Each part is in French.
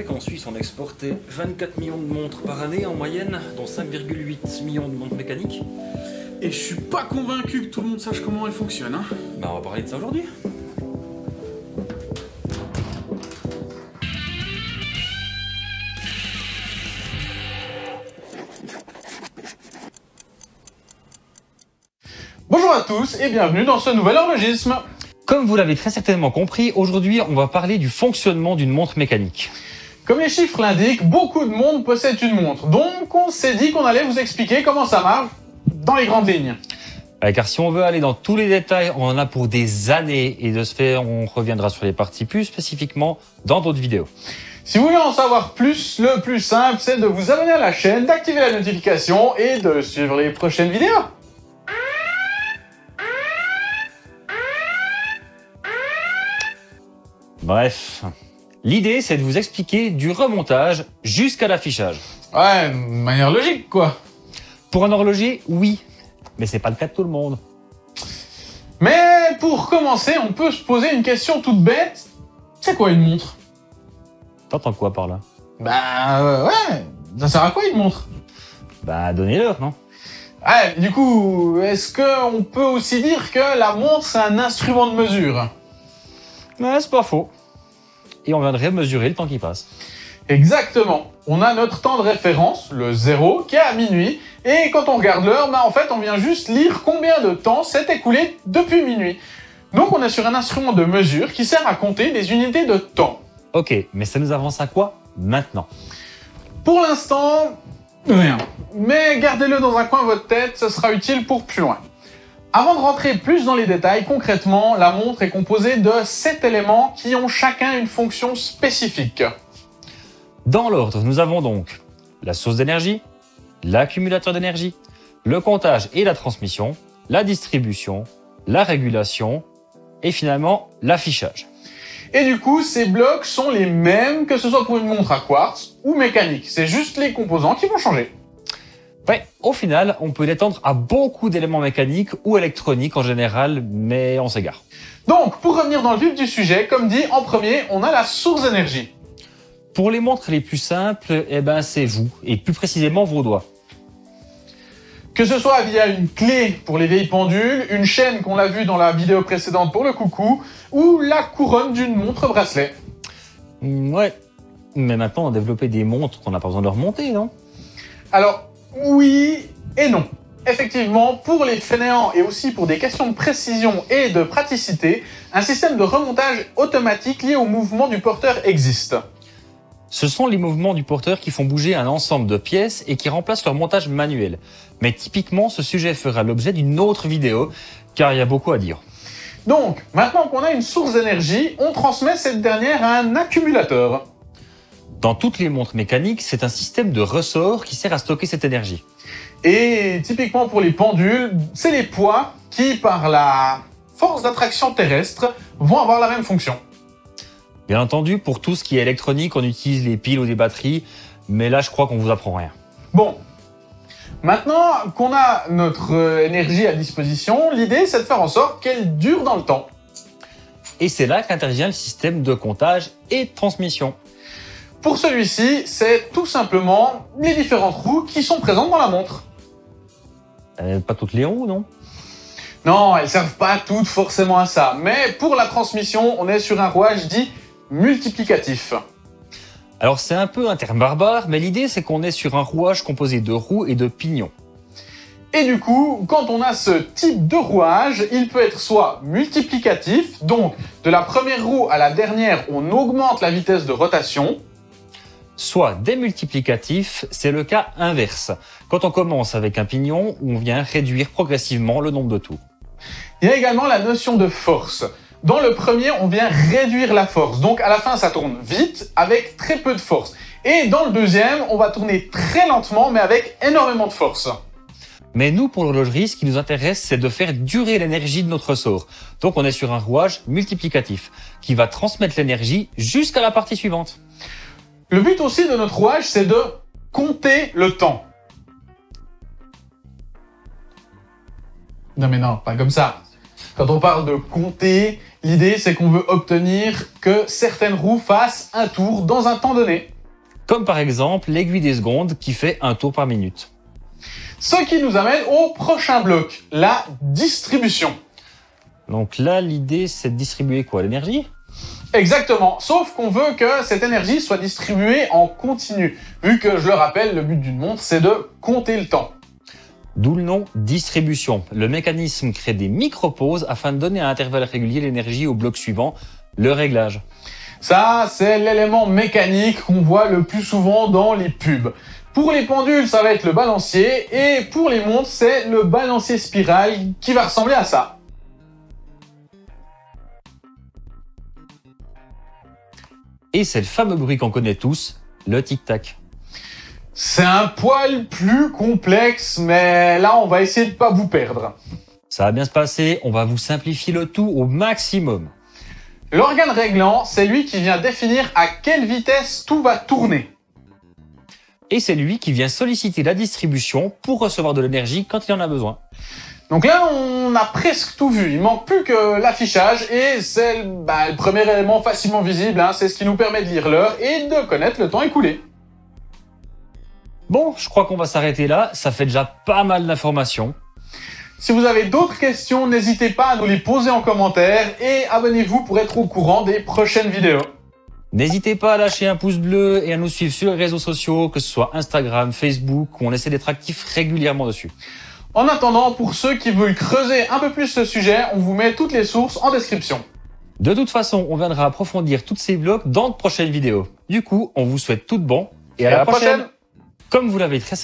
savais qu'en Suisse, on exportait 24 millions de montres par année en moyenne, dont 5,8 millions de montres mécaniques? Et je suis pas convaincu que tout le monde sache comment elle fonctionne, hein. Bah, on va parler de ça aujourd'hui. Bonjour à tous et bienvenue dans ce nouvel horlogisme. Comme vous l'avez très certainement compris, aujourd'hui on va parler du fonctionnement d'une montre mécanique. Comme les chiffres l'indiquent, beaucoup de monde possède une montre, donc on s'est dit qu'on allait vous expliquer comment ça marche dans les grandes lignes. Car si on veut aller dans tous les détails, on en a pour des années et de ce fait on reviendra sur les parties plus spécifiquement dans d'autres vidéos. Si vous voulez en savoir plus, le plus simple c'est de vous abonner à la chaîne, d'activer la notification et de suivre les prochaines vidéos. Bref, l'idée c'est de vous expliquer du remontage jusqu'à l'affichage. Ouais, de manière logique quoi. Pour un horloger, oui, mais c'est pas le cas de tout le monde. Mais pour commencer, on peut se poser une question toute bête. C'est quoi une montre? T'entends quoi par là? Bah ouais, ça sert à quoi une montre? Bah donnez l'heure, non? Ouais, du coup, est-ce qu'on peut aussi dire que la montre c'est un instrument de mesure? Ouais, c'est pas faux. Et on viendrait mesurer le temps qui passe. Exactement. On a notre temps de référence, le 0, qui est à minuit. Et quand on regarde l'heure, bah en fait, on vient juste lire combien de temps s'est écoulé depuis minuit. Donc on est sur un instrument de mesure qui sert à compter des unités de temps. Ok, mais ça nous avance à quoi maintenant? Pour l'instant, rien. Mais gardez-le dans un coin de votre tête, ce sera utile pour plus loin. Avant de rentrer plus dans les détails, concrètement, la montre est composée de 7 éléments qui ont chacun une fonction spécifique. Dans l'ordre, nous avons donc la source d'énergie, l'accumulateur d'énergie, le comptage et la transmission, la distribution, la régulation et finalement l'affichage. Et du coup, ces blocs sont les mêmes que ce soit pour une montre à quartz ou mécanique. C'est juste les composants qui vont changer. Ouais, au final, on peut l'étendre à beaucoup d'éléments mécaniques ou électroniques en général, mais on s'égare. Donc, pour revenir dans le vif du sujet, comme dit, en premier, on a la source d'énergie. Pour les montres les plus simples, c'est vous, et plus précisément vos doigts. Que ce soit via une clé pour les vieilles pendules, une chaîne qu'on a vue dans la vidéo précédente pour le coucou, ou la couronne d'une montre bracelet. Ouais, mais maintenant on a développé des montres qu'on n'a pas besoin de remonter, non? Alors, oui et non. Effectivement, pour les fainéants et aussi pour des questions de précision et de praticité, un système de remontage automatique lié au mouvement du porteur existe. Ce sont les mouvements du porteur qui font bouger un ensemble de pièces et qui remplacent leur montage manuel. Mais typiquement, ce sujet fera l'objet d'une autre vidéo, car il y a beaucoup à dire. Donc, maintenant qu'on a une source d'énergie, on transmet cette dernière à un accumulateur. Dans toutes les montres mécaniques, c'est un système de ressort qui sert à stocker cette énergie. Et typiquement pour les pendules, c'est les poids qui, par la force d'attraction terrestre, vont avoir la même fonction. Bien entendu, pour tout ce qui est électronique, on utilise les piles ou des batteries, mais là, je crois qu'on vous apprend rien. Bon, maintenant qu'on a notre énergie à disposition, l'idée c'est de faire en sorte qu'elle dure dans le temps. Et c'est là qu'intervient le système de comptage et de transmission. Pour celui-ci, c'est tout simplement les différentes roues qui sont présentes dans la montre. Pas toutes les roues, non? Non, elles servent pas toutes forcément à ça, mais pour la transmission, on est sur un rouage dit multiplicatif. Alors c'est un peu un terme barbare, mais l'idée c'est qu'on est sur un rouage composé de roues et de pignons. Et du coup, quand on a ce type de rouage, il peut être soit multiplicatif, donc de la première roue à la dernière, on augmente la vitesse de rotation. Soit démultiplicatif, c'est le cas inverse. Quand on commence avec un pignon, on vient réduire progressivement le nombre de tours. Il y a également la notion de force. Dans le premier, on vient réduire la force. Donc à la fin, ça tourne vite, avec très peu de force. Et dans le deuxième, on va tourner très lentement, mais avec énormément de force. Mais nous, pour l'horlogerie, ce qui nous intéresse, c'est de faire durer l'énergie de notre ressort. Donc on est sur un rouage multiplicatif, qui va transmettre l'énergie jusqu'à la partie suivante. Le but aussi de notre rouage, c'est de compter le temps. Non mais non, pas comme ça. Quand on parle de compter, l'idée c'est qu'on veut obtenir que certaines roues fassent un tour dans un temps donné. Comme par exemple l'aiguille des secondes qui fait un tour par minute. Ce qui nous amène au prochain bloc, la distribution. Donc là, l'idée, c'est de distribuer quoi? L'énergie? Exactement, sauf qu'on veut que cette énergie soit distribuée en continu, vu que, je le rappelle, le but d'une montre, c'est de compter le temps. D'où le nom distribution. Le mécanisme crée des micro-pauses afin de donner à intervalles réguliers l'énergie au bloc suivant, le réglage. Ça, c'est l'élément mécanique qu'on voit le plus souvent dans les pubs. Pour les pendules, ça va être le balancier, et pour les montres, c'est le balancier spirale qui va ressembler à ça. Et c'est le fameux bruit qu'on connaît tous, le tic-tac. C'est un poil plus complexe, mais là, on va essayer de pas vous perdre. Ça va bien se passer, on va vous simplifier le tout au maximum. L'organe réglant, c'est lui qui vient définir à quelle vitesse tout va tourner. Et c'est lui qui vient solliciter la distribution pour recevoir de l'énergie quand il en a besoin. Donc là, on a presque tout vu. Il manque plus que l'affichage et c'est le premier élément facilement visible. Hein. C'est ce qui nous permet de lire l'heure et de connaître le temps écoulé. Bon, je crois qu'on va s'arrêter là. Ça fait déjà pas mal d'informations. Si vous avez d'autres questions, n'hésitez pas à nous les poser en commentaire et abonnez-vous pour être au courant des prochaines vidéos. N'hésitez pas à lâcher un pouce bleu et à nous suivre sur les réseaux sociaux, que ce soit Instagram, Facebook, où on essaie d'être actif régulièrement dessus. En attendant, pour ceux qui veulent creuser un peu plus ce sujet, on vous met toutes les sources en description. De toute façon, on viendra approfondir tous ces blocs dans de prochaines vidéos. Du coup, on vous souhaite tout de bon et à la prochaine. Comme vous l'avez très...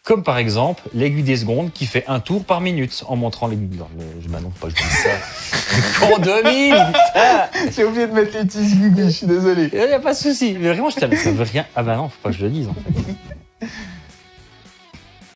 Comme par exemple l'aiguille des secondes qui fait un tour par minute en montrant l'aiguille. Je m'annonce pas, je dis ça. En 2000, putain. J'ai oublié de mettre les petits Google, je suis désolé. Il n'y a pas de souci. Mais vraiment, ça veut rien. Ah bah non, faut pas que je le dise en fait.